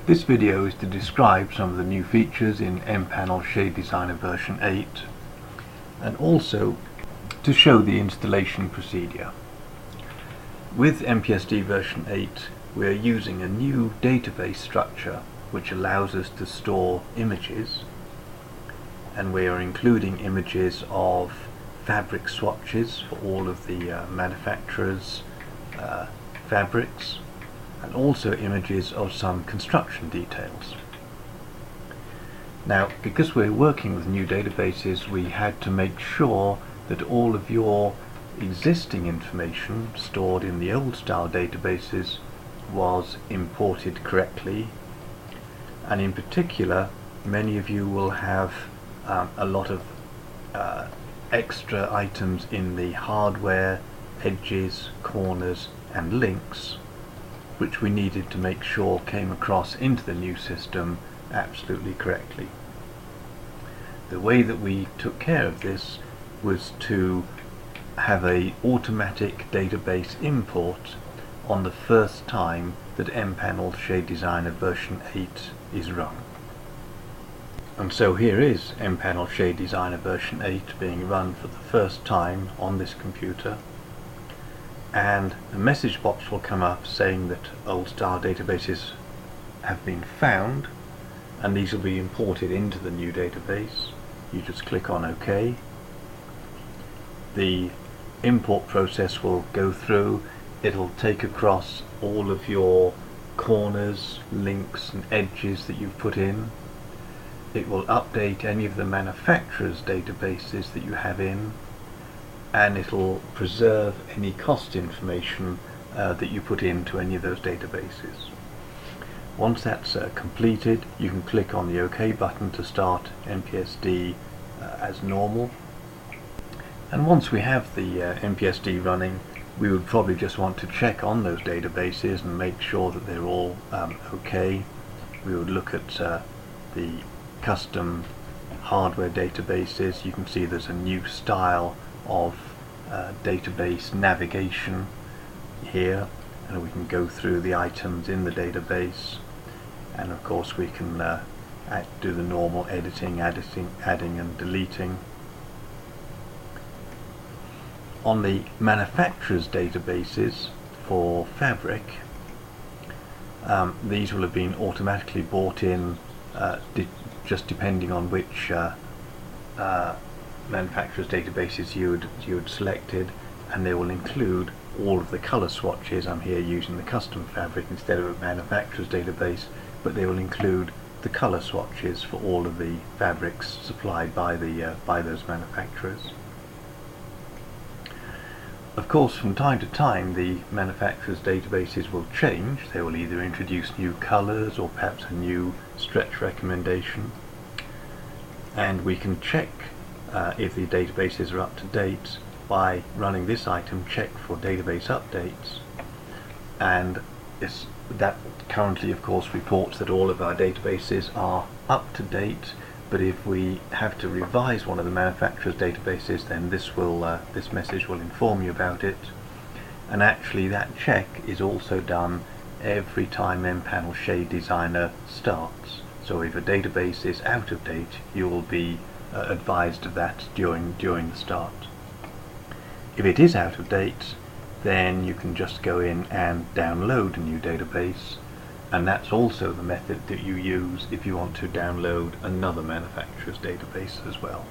This video is to describe some of the new features in MPanel Shade Designer version 8 and also to show the installation procedure. With MPSD version 8 we are using a new database structure which allows us to store images, and we are including images of fabric swatches for all of the manufacturers' fabrics, and also images of some construction details. Now, because we're working with new databases, we had to make sure that all of your existing information stored in the old style databases was imported correctly, and in particular many of you will have a lot of extra items in the hardware, edges, corners and links, which we needed to make sure came across into the new system absolutely correctly. The way that we took care of this was to have an automatic database import on the first time that MPanel Shade Designer version 8 is run. And so here is MPanel Shade Designer version 8 being run for the first time on this computer, and a message box will come up saying that old style databases have been found and these will be imported into the new database. You just click on OK. The import process will go through. It'll take across all of your corners, links and edges that you've put in. It will update any of the manufacturers' databases that you have in, and it'll preserve any cost information that you put into any of those databases. Once that's completed, you can click on the OK button to start MPSD as normal. And once we have the MPSD running, we would probably just want to check on those databases and make sure that they're all OK. We would look at the custom hardware databases. You can see there's a new style of database navigation here, and we can go through the items in the database, and of course we can do the normal editing, adding and deleting. On the manufacturer's databases for fabric, these will have been automatically brought in just depending on which manufacturer's databases you had selected, and they will include all of the colour swatches. I'm here using the custom fabric instead of a manufacturer's database, but they will include the colour swatches for all of the fabrics supplied by those manufacturers. Of course, from time to time the manufacturer's databases will change. They will either introduce new colours or perhaps a new stretch recommendation, and we can check if the databases are up to date by running this item, check for database updates, and that currently of course reports that all of our databases are up to date. But if we have to revise one of the manufacturer's databases, then this message will inform you about it. And actually that check is also done every time MPanel Shade Designer starts. So if a database is out of date, you will be advised of that during the start. If it is out of date, then you can just go in and download a new database, and that's also the method that you use if you want to download another manufacturer's database as well.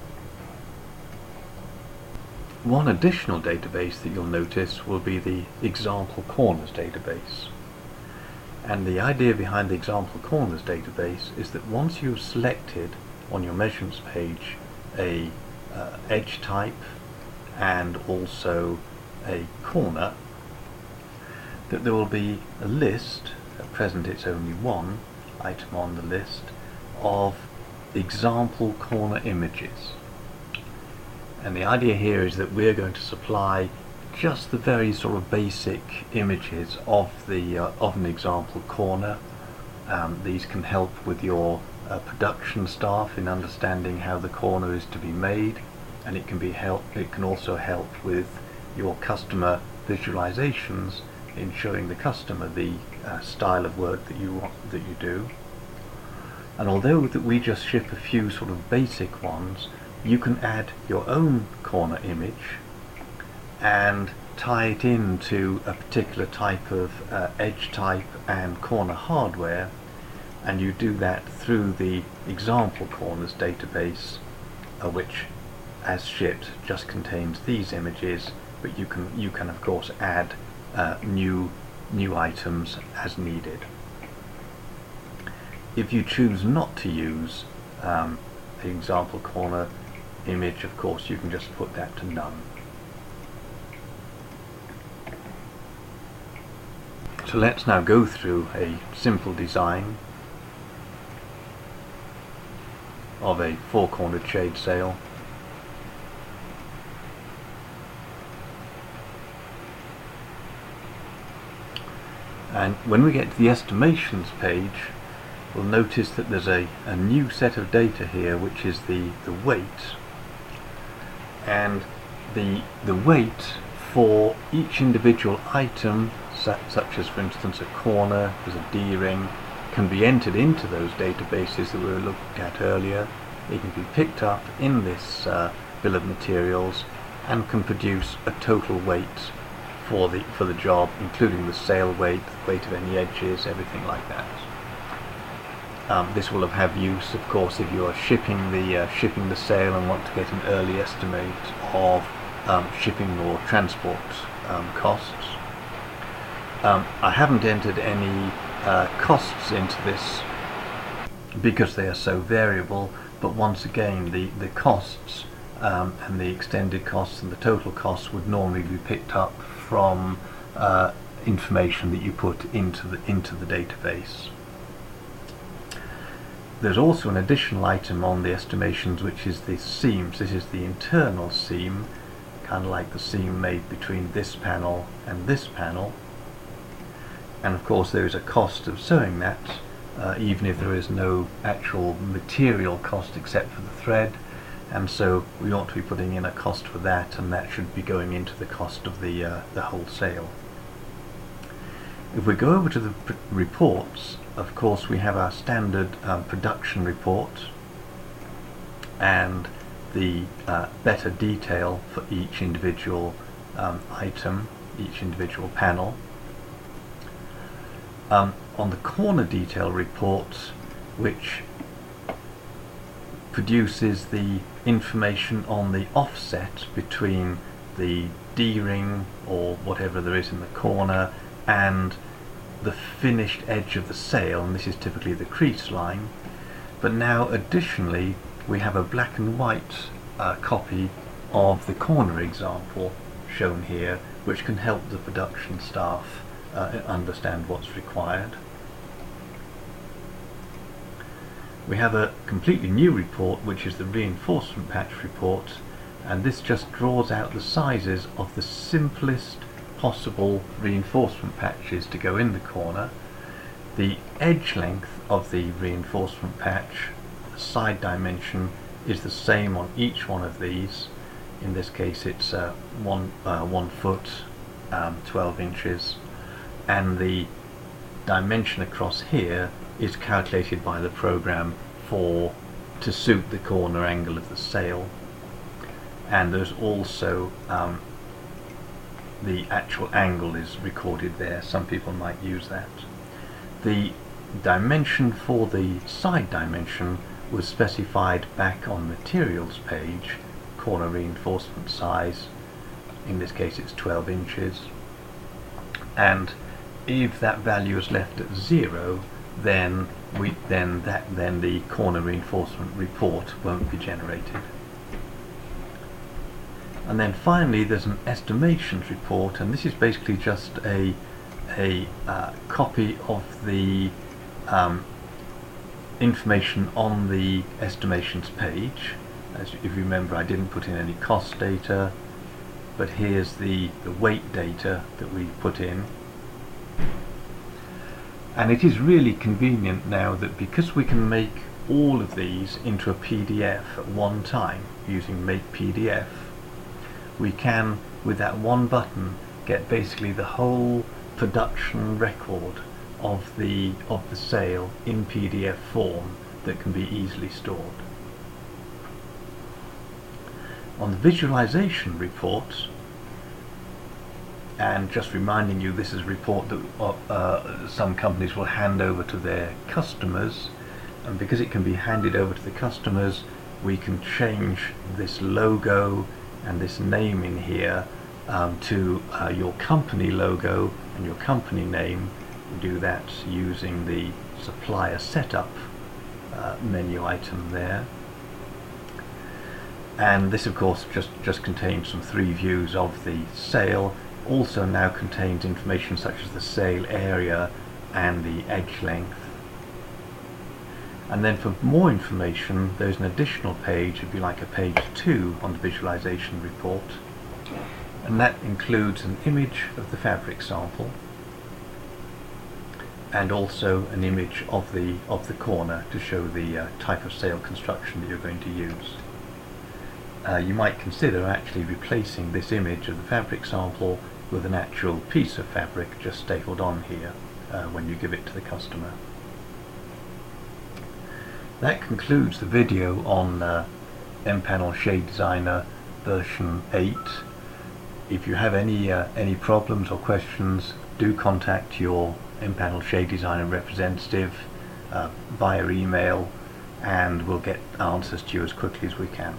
One additional database that you'll notice will be the example corners database. And the idea behind the example corners database is that once you've selected on your measurements page a edge type and also a corner, that there will be a list. At present it's only one item on the list of example corner images, and the idea here is that we're going to supply just the very sort of basic images of an example corner. These can help with your production staff in understanding how the corner is to be made, and it can also help with your customer visualizations in showing the customer the style of work that you do. And although that we just ship a few sort of basic ones, you can add your own corner image and tie it into a particular type of edge type and corner hardware, and you do that through the example corners database, which as shipped just contains these images, but you can of course add new items as needed. If you choose not to use the example corner image, of course you can just put that to none. So let's now go through a simple design of a four-cornered shade sail. And when we get to the estimations page, we'll notice that there's a new set of data here, which is the weight. And the weight for each individual item, such as for instance a corner, there's a D-ring, can be entered into those databases that we were looking at earlier. It can be picked up in this bill of materials and can produce a total weight for the job, including the sail weight, the weight of any edges, everything like that. This will have use, of course, if you are shipping the sail and want to get an early estimate of shipping or transport costs. I haven't entered any costs into this because they are so variable, but once again the costs and the extended costs and the total costs would normally be picked up from information that you put into the database. There's also an additional item on the estimations, which is the seams. This is the internal seam, kind of like the seam made between this panel and this panel. And of course there is a cost of sewing that, even if there is no actual material cost except for the thread, and so we ought to be putting in a cost for that, and that should be going into the cost of the whole sail. If we go over to the reports, of course we have our standard production report and the better detail for each individual item, each individual panel. On the corner detail report, which produces the information on the offset between the D-ring or whatever there is in the corner and the finished edge of the sail, and this is typically the crease line. But now additionally we have a black and white copy of the corner example shown here, which can help the production staff understand what's required. We have a completely new report, which is the reinforcement patch report, and this just draws out the sizes of the simplest possible reinforcement patches to go in the corner. The edge length of the reinforcement patch, the side dimension, is the same on each one of these. In this case it's 1 foot 12 inches, and the dimension across here is calculated by the program to suit the corner angle of the sail. And there's also the actual angle is recorded there. Some people might use that. The dimension for the side dimension was specified back on materials page, corner reinforcement size. In this case it's 12 inches. And if that value is left at 0, then the corner reinforcement report won't be generated. And then finally there's an estimations report, and this is basically just a copy of the information on the estimations page. As if you remember, I didn't put in any cost data, but here's the weight data that we put in. And it is really convenient now that because we can make all of these into a PDF at one time using Make PDF, we can, with that one button, get basically the whole production record of the sail in PDF form that can be easily stored. On the visualization reports, and just reminding you, this is a report that some companies will hand over to their customers, and because it can be handed over to the customers, we can change this logo and this name in here to your company logo and your company name. We do that using the supplier setup menu item there. And this of course just contains some 3 views of the sale. Also now contains information such as the sale area and the edge length. And then for more information, there's an additional page, if you like a page 2 on the visualization report, and that includes an image of the fabric sample and also an image of the corner to show the type of sale construction that you're going to use. You might consider actually replacing this image of the fabric sample with an actual piece of fabric just stapled on here when you give it to the customer. That concludes the video on MPanel Shade Designer version 8. If you have any problems or questions, do contact your MPanel Shade Designer representative via email, and we'll get answers to you as quickly as we can.